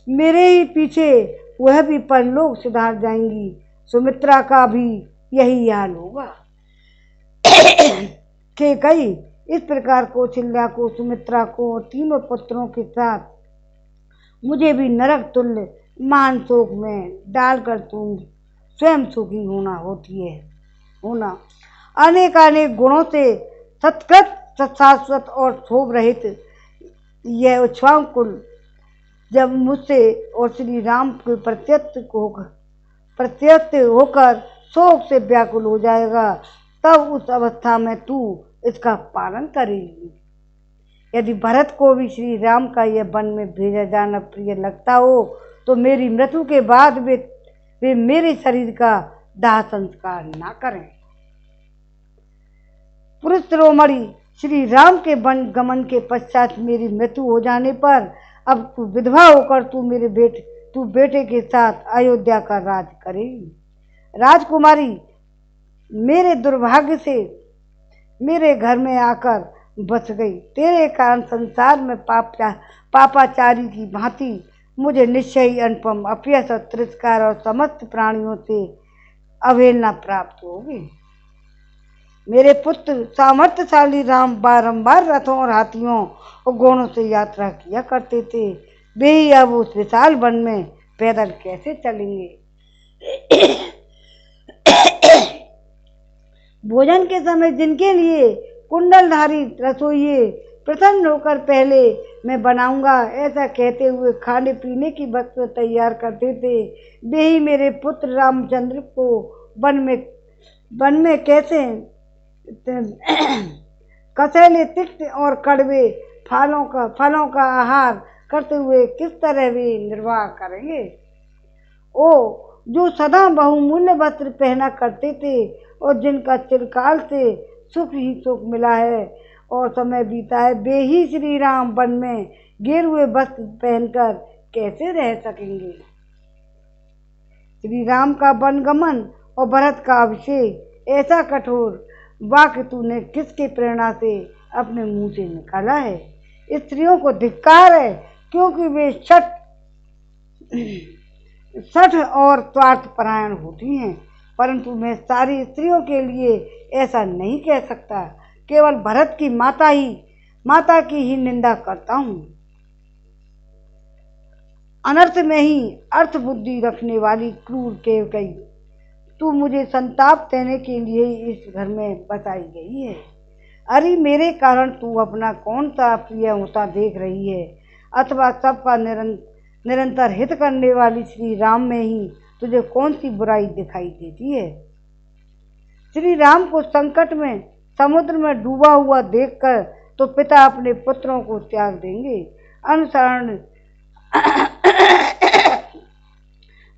मेरे ही पीछे वह भी परलोक सिधार जाएंगी। सुमित्रा का भी यही हाल होगा। कैकेयी इस प्रकार कौशल्या को, सुमित्रा को और तीनों पुत्रों के साथ मुझे भी नरक तुल्य महान शोक में डालकर तुम स्वयं सुखी होना अनेक गुणों से सत्कृत शाश्वत और क्षोभ रहित यह उच्छ्वाकुल जब मुझसे और श्री राम के प्रत्यक्ष होकर शोक से व्याकुल हो जाएगा, तब उस अवस्था में तू इसका पालन करेगी। यदि भरत को भी श्री राम का यह वन में भेजा जाना प्रिय लगता हो, तो मेरी मृत्यु के बाद वे मेरे शरीर का दाह संस्कार ना करें। पुरुष शिरोमणि श्री राम के वन गमन के पश्चात मेरी मृत्यु हो जाने पर अब तू विधवा होकर तू बेटे के साथ अयोध्या का राज करेगी। राजकुमारी, मेरे दुर्भाग्य से मेरे घर में आकर बस गई। तेरे कारण संसार में पापाचारी की भांति मुझे निश्चय ही अनुपम अपयश और तिरस्कार और समस्त प्राणियों से अवहेलना प्राप्त होगी। मेरे पुत्र सामर्थ्यशाली राम बारंबार रथों और हाथियों और घोड़ों से यात्रा किया करते थे। वे ही अब उस विशाल वन में पैदल कैसे चलेंगे? भोजन के समय जिनके लिए कुंडलधारी रसोइये प्रसन्न होकर पहले मैं बनाऊंगा ऐसा कहते हुए खाने पीने की वस्तु तैयार करते थे, वे ही मेरे पुत्र रामचंद्र को वन में कैसे कसैले तिक्त और कड़वे फलों का आहार करते हुए किस तरह वे निर्वाह करेंगे? ओ जो सदा बहुमूल्य वस्त्र पहना करते थे और जिनका चिरकाल से सुख ही सुख मिला है और समय बीता है, वे ही श्री राम वन में गेरुए वस्त्र पहनकर कैसे रह सकेंगे? श्री राम का वनगमन और भरत का अभिषेक ऐसा कठोर वाक्य तूने किसके प्रेरणा से अपने मुंह से निकाला है? स्त्रियों को धिक्कार है, क्योंकि वे सठ और स्वार्थपरायण होती हैं, परंतु मैं सारी स्त्रियों के लिए ऐसा नहीं कह सकता। केवल भरत की माता की ही निंदा करता हूँ। अनर्थ में ही अर्थ बुद्धि रखने वाली क्रूर केवकई, तू मुझे संताप देने के लिए इस घर में बसाई गई है। अरे मेरे कारण तू अपना कौन सा प्रिय होता देख रही है, अथवा सबका निरंतर हित करने वाली श्री राम में ही तुझे कौन सी बुराई दिखाई देती है? श्री राम को संकट में समुद्र में डूबा हुआ देखकर तो पिता अपने पुत्रों को त्याग देंगे।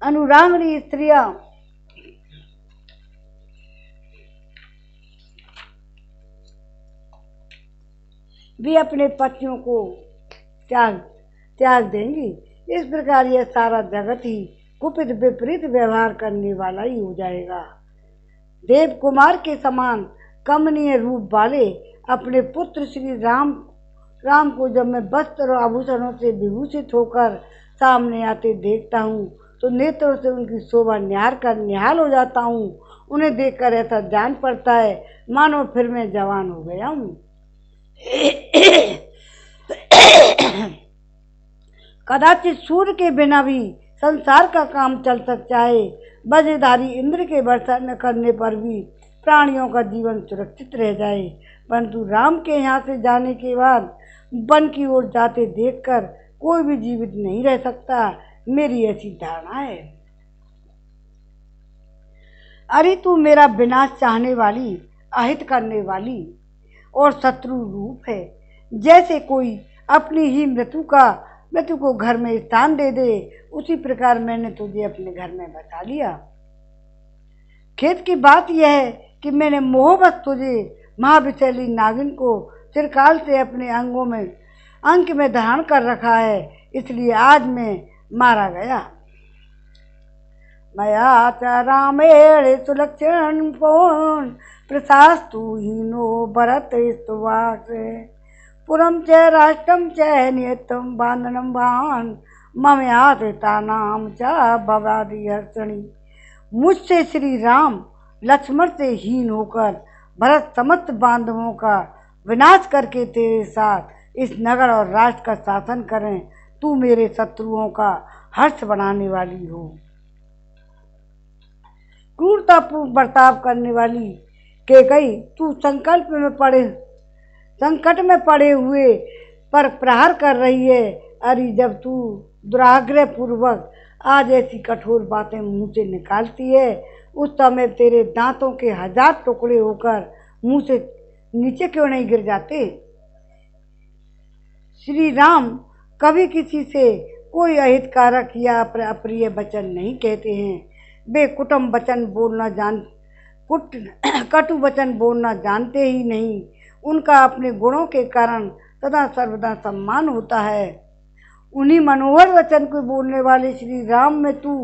अनुरागणी स्त्रियां भी अपने पतियों को त्याग देंगी। इस प्रकार यह सारा जगत ही कुपित विपरीत व्यवहार करने वाला ही हो जाएगा। देव कुमार के समान कमनीय रूप वाले अपने पुत्र श्री राम को जब मैं वस्त्र और आभूषणों से विभूषित होकर सामने आते देखता हूँ तो नेत्रों से उनकी शोभा निहाल हो जाता हूँ। उन्हें देखकर ऐसा जान पड़ता है मानो फिर मैं जवान हो गया हूँ। कदाचित सूर्य के बिना भी संसार का काम चल सकता है। वज्रधारी इंद्र के वर्षा न करने पर भी प्राणियों का जीवन सुरक्षित रह जाए, परंतु राम के यहाँ से जाने के बाद वन की ओर जाते देखकर कोई भी जीवित नहीं रह सकता, मेरी ऐसी धारणा है। अरे तू मेरा विनाश चाहने वाली, अहित करने वाली और शत्रु रूप है। जैसे कोई अपनी ही मृत्यु को घर में स्थान दे दे, उसी प्रकार मैंने तुझे अपने घर में बसा लिया। खेद की बात यह है कि मैंने मोहवश तुझे महाविशैली नागिन को चिरकाल से अपने अंक में धारण कर रखा है, इसलिए आज मैं मारा गया। मया च रामेण सुलक्षण पौन प्रशास्तु हीनो भरत स्तुवास पुरम च राष्ट्रम च नियतम बांधनम भान ममयाता नाम च भवादि हर्षणी। मुझसे श्री राम लक्ष्मण से हीन होकर भरत समस्त बांधवों का विनाश करके तेरे साथ इस नगर और राष्ट्र का शासन करें, तू मेरे शत्रुओं का हर्ष बढ़ाने वाली हो। क्रूरतापूर्ण बर्ताव करने वाली कैकेयी, तू संकट में पड़े हुए पर प्रहार कर रही है। अरे जब तू दुराग्रह पूर्वक आज ऐसी कठोर बातें मुंह से निकालती है, उस समय तेरे दांतों के 1000 टुकड़े होकर मुंह से नीचे क्यों नहीं गिर जाते? श्री राम कभी किसी से कोई अहितकारक या अप्रिय वचन नहीं कहते हैं। वे कटु वचन बोलना जानते ही नहीं। उनका अपने गुणों के कारण सदा सर्वदा सम्मान होता है। उन्हीं मनोहर वचन को बोलने वाले श्री राम में तू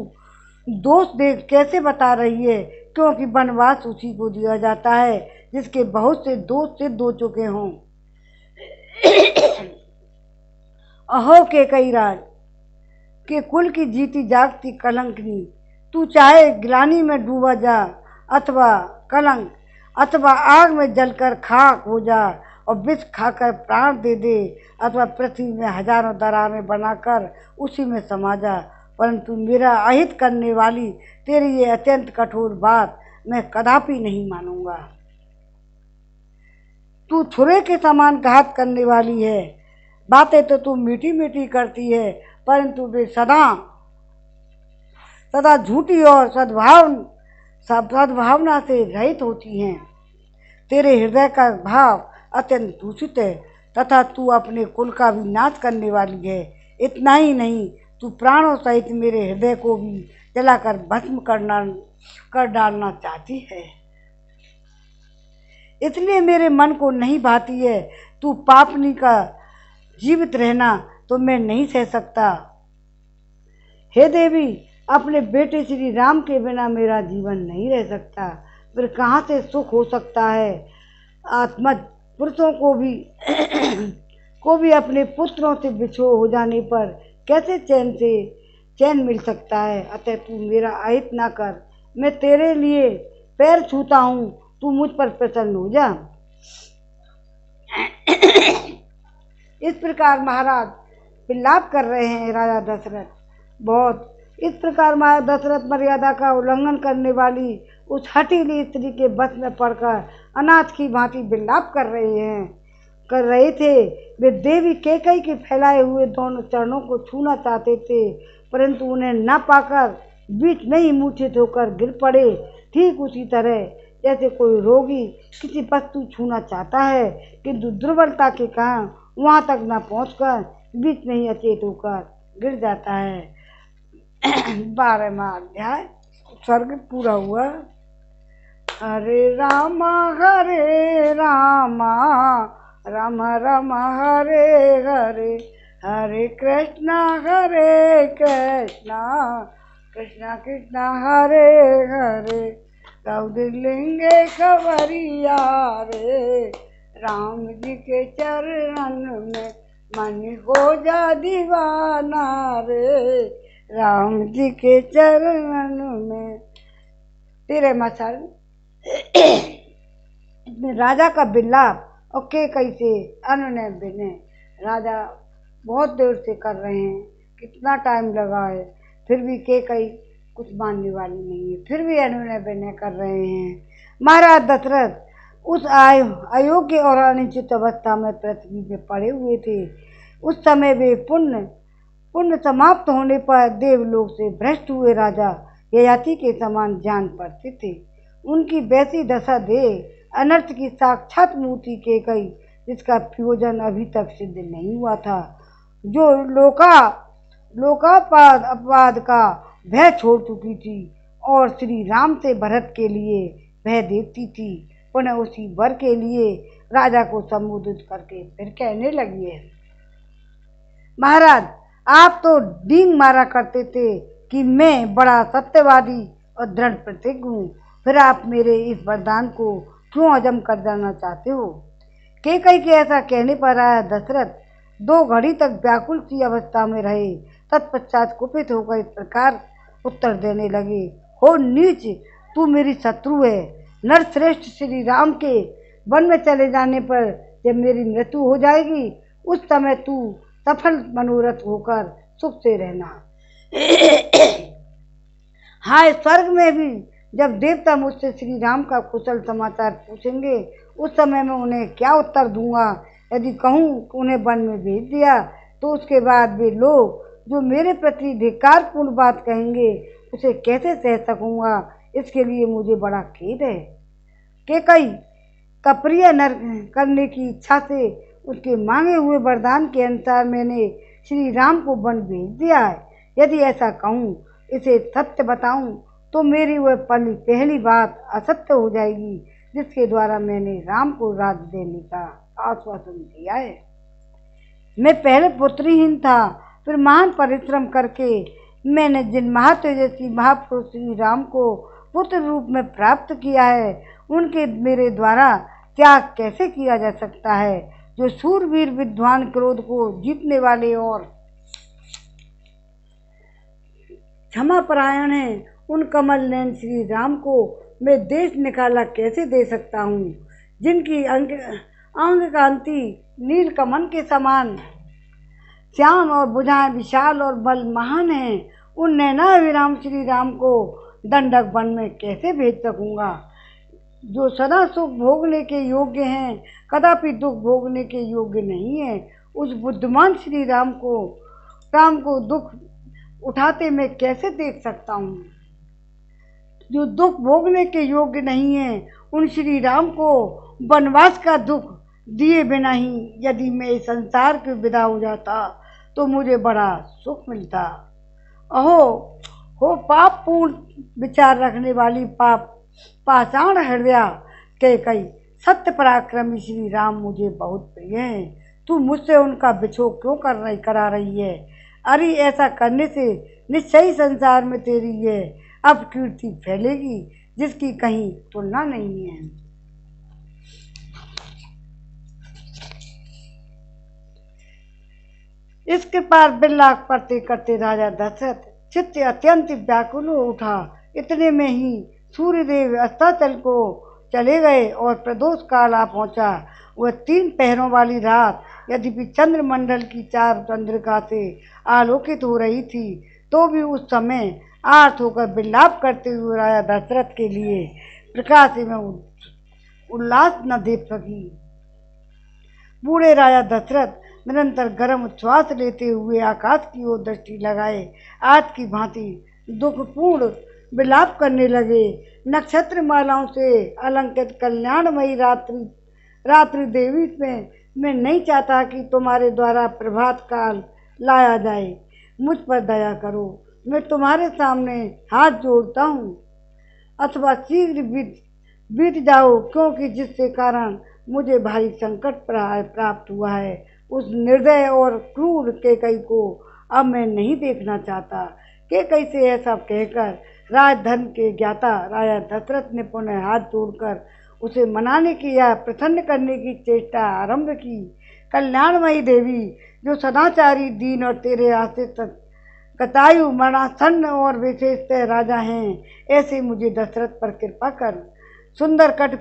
दोष देख कैसे बता रही है? क्योंकि वनवास उसी को दिया जाता है जिसके बहुत से दोष सिद्ध हो चुके हों। अहो के कई राज के कुल की जीती जागती कलंकनी, तू चाहे ग्लानी में डूबा जा अथवा कलंक अथवा आग में जलकर खाक हो जा और विष खाकर प्राण दे दे अथवा पृथ्वी में हजारों दरारें बनाकर उसी में समा जा, परंतु मेरा अहित करने वाली तेरी ये अत्यंत कठोर बात मैं कदापि नहीं मानूंगा। तू छुरे के समान घात करने वाली है। बातें तो तू मीठी मीठी करती है, परंतु वे सदा सदा झूठी और सद्भावना से रहित होती हैं। तेरे हृदय का भाव अत्यंत दूषित है तथा तू अपने कुल का भी नाश करने वाली है। इतना ही नहीं, तू प्राणों सहित मेरे हृदय को भी जलाकर भस्म कर डालना चाहती है। इसलिए मेरे मन को नहीं भाती है। तू पापनी का जीवित रहना तो मैं नहीं सह सकता। हे देवी, अपने बेटे श्री राम के बिना मेरा जीवन नहीं रह सकता, फिर कहाँ से सुख हो सकता है? आत्मज पुरुषों को भी अपने पुत्रों से बिछो हो जाने पर कैसे चैन मिल सकता है? अतः तू मेरा अहित ना कर, मैं तेरे लिए पैर छूता हूँ, तू मुझ पर प्रसन्न हो जा। इस प्रकार महाराज विलाप कर रहे हैं राजा दशरथ। बहुत इस प्रकार महाराज दशरथ मर्यादा का उल्लंघन करने वाली उस हठीली स्त्री के बस में पड़कर अनाथ की भांति विलाप कर रहे थे। वे देवी कैकेयी के फैलाए हुए दोनों चरणों को छूना चाहते थे, परंतु उन्हें न पाकर बीच में ही मूर्छित होकर गिर पड़े। ठीक उसी तरह जैसे कोई रोगी किसी वस्तु छूना चाहता है, किंतु दुर्बलता के कारण वहाँ तक न पहुँचकर बीच में ही अचेत होकर गिर जाता है। 12वां अध्याय स्वर्ग पूरा हुआ। हरे रामा राम राम हरे हरे, हरे कृष्णा कृष्णा कृष्णा हरे हरे। लिंगे खबरिया रे, राम जी के चरण में मन हो जा दीवाना रे, राम जी के चरण में। 13वां सर्ग राजा का विलाप और कैकेयी से अनुनय विनय। राजा बहुत देर से कर रहे हैं, कितना टाइम लगा है, फिर भी कैकेयी कुछ मानने वाली नहीं है, फिर भी अनुनय विनय कर रहे हैं। महाराज दशरथ उस अयोग्य और अनिश्चित अवस्था में पृथ्वी पे पड़े हुए थे। उस समय वे पुण्य समाप्त होने पर देवलोक से भ्रष्ट हुए राजा ययाति के समान जान पड़ते थे। उनकी वैसी दशा देख अनर्थ की साक्षात मूर्ति कैकेयी, जिसका प्रयोजन अभी तक सिद्ध नहीं हुआ था, जो लोकापाद अपवाद का भय छोड़ चुकी थी और श्री राम से भरत के लिए भय देखती थी, पुनः उसी वर के लिए राजा को संबोधित करके फिर कहने लगी है। महाराज, आप तो डींग मारा करते थे कि मैं बड़ा सत्यवादी और दृढ़ प्रतिज्ञ हूँ, फिर आप मेरे इस वरदान को क्यों हजम कर जाना चाहते हो? कैकेयी के ऐसा कहने पर राजा दशरथ 2 घड़ी तक व्याकुल सी अवस्था में रहे। तत्पश्चात कुपित होकर इस प्रकार उत्तर देने लगे। हो नीच, तू मेरी शत्रु है। नरश्रेष्ठ श्री राम के वन में चले जाने पर जब मेरी मृत्यु हो जाएगी, उस समय तू सफल मनोरथ होकर सुख से रहना। हाय, स्वर्ग में भी जब देवता मुझसे श्री राम का कुशल समाचार पूछेंगे, उस समय मैं उन्हें क्या उत्तर दूंगा? यदि कहूँ उन्हें वन में भेज दिया, तो उसके बाद वे लोग जो मेरे प्रति धिक्कारपूर्ण बात कहेंगे, उसे कैसे सह सकूँगा? इसके लिए मुझे बड़ा खेद है। कैकेयी का प्रिय नर करने की इच्छा से उसके मांगे हुए वरदान के अनुसार मैंने श्री राम को वन भेज दिया है। यदि ऐसा कहूँ, इसे सत्य बताऊँ, तो मेरी वह पहली बात असत्य हो जाएगी। जिसके द्वारा मैंने राम को राज्य देने का आश्वासन दिया है। मैं पहले पुत्रहीन था, फिर महान परिश्रम करके मैंने जिन महातेजस्वी महापुरुष श्री राम को पुत्र रूप में प्राप्त किया है, उनके मेरे द्वारा त्याग कैसे किया जा सकता है? जो सूरवीर विद्वान, क्रोध को जीतने वाले और क्षमा परायण हैं, उन कमल नयन श्री राम को मैं देश निकाला कैसे दे सकता हूँ? जिनकी अंग कांति नील कमल के समान श्याम और भुजाएं विशाल और बल महान हैं, उन नैनाभिराम श्री राम को दंडक वन में कैसे भेज सकूँगा? जो सदा सुख भोगने के योग्य हैं, कदापि दुख भोगने के योग्य नहीं है, उस बुद्धिमान श्री राम को दुख उठाते मैं कैसे देख सकता हूँ? जो दुख भोगने के योग्य नहीं है, उन श्री राम को वनवास का दुख दिए बिना ही यदि मैं इस संसार के विदा हो जाता तो मुझे बड़ा सुख मिलता। अहो हो पाप पूर्ण विचार रखने वाली पाषाण हृदया कैकई, सत्य पराक्रमी श्री राम मुझे बहुत प्रिय है। तू मुझसे उनका बिछोह क्यों करा रही है? अरे ऐसा करने से निश्चय ही संसार में तेरी ये अपकीर्ति फैलेगी जिसकी कहीं तुलना नहीं है। इसके पार बिल्लाख करते करते राजा दशरथ चित्त अत्यंत व्याकुल हो उठा। इतने में ही सूर्यदेव अस्ताचल को चले गए और प्रदोष काल आ पहुंचा। वह 3 पहरों वाली रात यद्यपि चंद्रमंडल की 4 चंद्रिका से आलोकित हो रही थी, तो भी उस समय आर्त होकर विलाप करते हुए राजा दशरथ के लिए प्रकाश में उल्लास न देख सकी। बूढ़े राजा दशरथ निरंतर गर्म श्वास लेते हुए आकाश की ओर दृष्टि लगाए आज की भांति दुखपूर्ण विलाप करने लगे। नक्षत्र मालाओं से अलंकृत कल्याणमयी रात्रि देवी में मैं नहीं चाहता कि तुम्हारे द्वारा प्रभात काल लाया जाए। मुझ पर दया करो, मैं तुम्हारे सामने हाथ जोड़ता हूँ, अथवा शीघ्र बीत जाओ, क्योंकि जिससे कारण मुझे भारी संकट प्राप्त हुआ है, उस निर्दय और क्रूर कैकई को अब मैं नहीं देखना चाहता। कैकई से ऐसा कहकर राजधर्म के ज्ञाता राजा दशरथ ने पुनः हाथ जोड़कर उसे मनाने की या प्रसन्न करने की चेष्टा आरंभ की। कल्याणमयी देवी, जो सदाचारी, दीन और तेरे आश्रित कतायु, मरणासन्न और विशेषतः राजा हैं, ऐसे मुझे दशरथ पर कृपा कर। सुंदर कट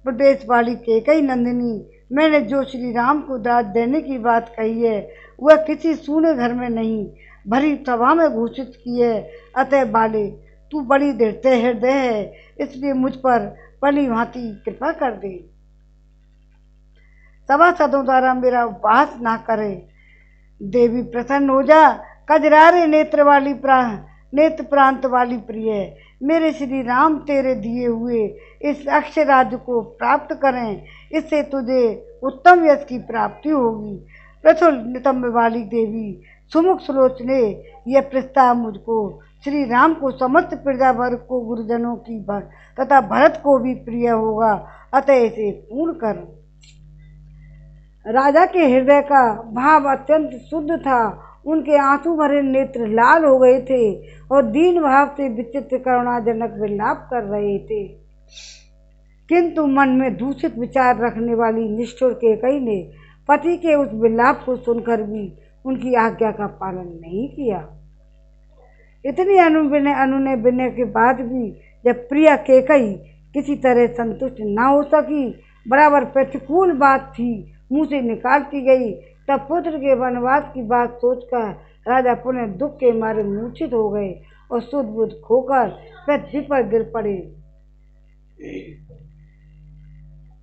प्रदेश वाली कैकई नंदिनी, मैंने जो श्री राम को दाज देने की बात कही है, वह किसी सूने घर में नहीं, भरी सभा में घोषित की है। अतः बाले, तू बड़ी दृढ़ हृदय है, इसलिए मुझ पर भली भांति कृपा कर दे। सभासदों द्वारा मेरा उपहास ना करे। देवी प्रसन्न हो जा। कजरारे नेत्र प्रांत वाली प्रिय, मेरे श्री राम तेरे दिए हुए इस अक्षय राज्य को प्राप्त करें, इससे तुझे उत्तम यश की प्राप्ति होगी। प्रथुल नितंब वाली देवी, सुमुख सुलोचने, यह प्रस्ताव मुझको श्री राम को समस्त प्रजा वर्ग को, गुरुजनों की तथा भरत को भी प्रिय होगा, अतः इसे पूर्ण कर। राजा के हृदय का भाव अत्यंत शुद्ध था। उनके आंसू भरे नेत्र लाल हो गए थे और दीन भाव से विचित्र करुणाजनक विलाप कर रहे थे, किंतु मन में दूषित विचार रखने वाली निष्ठुर कैकई ने पति के उस विलाप को सुनकर भी उनकी आज्ञा का पालन नहीं किया। इतनी अनुनय विनय के बाद भी जब प्रिया कैकई किसी तरह संतुष्ट न हो सकी, बराबर प्रतिकूल बात थी मुँह से निकालती गई, तब पुत्र के वनवास की बात सोचकर राजा पुनः दुख के मारे मूर्छित हो गए और सुध बुध खोकर पृथ्वी पर गिर पड़े।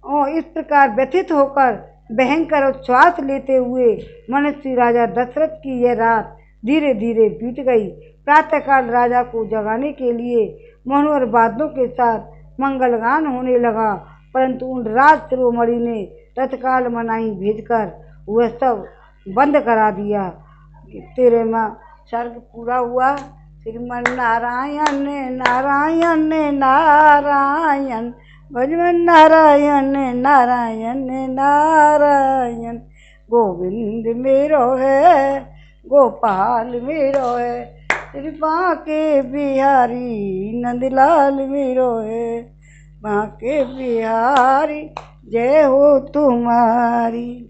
और इस प्रकार व्यथित होकर भयंकर उच्छ्वास लेते हुए मनुष्य राजा दशरथ की यह रात धीरे धीरे बीत गई। प्रातःकाल राजा को जगाने के लिए मनोहर वाद्यों के साथ मंगलगान होने लगा, परंतु उन राज शिरोमणि ने तत्काल मनाही भेजकर वह सब बंद करा दिया। तेरे माँ सर्ग पूरा हुआ। श्रीमन नारायण नारायण नारायण भजमन नारायण नारायण नारायण। गोविंद मेरो है गोपाल मेरो है, कृपा के बिहारी नंदलाल मेरो है। बांके बिहारी जय हो तुम्हारी।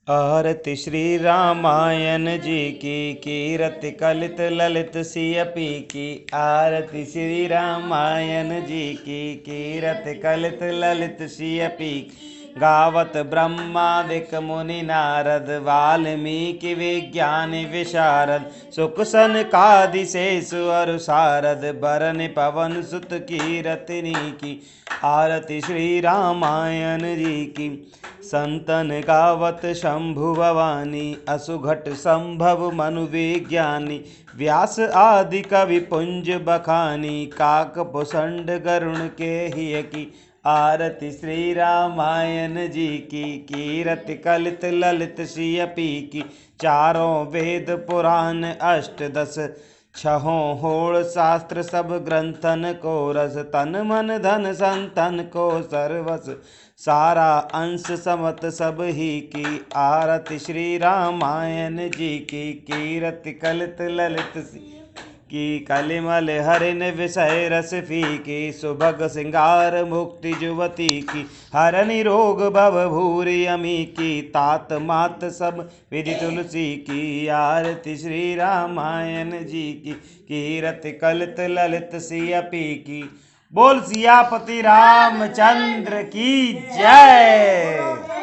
आरती श्री रामायण जी की, कीरति कलित ललित सियपी की। आरती श्री रामायण जी की, कीरति कलित ललित सियपी। गावत ब्रह्मादिक मुनि नारद, वाल्मीकि विज्ञान विशारद। सुख सनकादि शेषु अरु सारद, बरन पवन सुत कीरतिनी की। आरती श्री रामायण जी की। संतन गावत शंभु भवानी, असुघट संभव मनु विज्ञानी। व्यास आदि कवि पुंज बखानी, काक पुसंड गरुण के हिय की। आरती श्री रामायण जी की, कीरति कलित ललित सियपी की। चारों वेद पुराण अष्टदश, छहों होड़ शास्त्र सब ग्रंथन को रस। तन मन धन संतन को सर्वस, सारा अंश समत सब ही की। आरती श्री रामायण जी की, कीरति कलित ललित की। कलिमल हरिन विषय रस फीकी, सुभग सिंगार मुक्ति जुवती की। हर निरोग भव भूरि अमी की, तात मात सब विधि तुलसी की। आरती श्री रामायण जी की, कीरति कलित ललित सियपी की। बोल सियापति रामचंद्र की जय।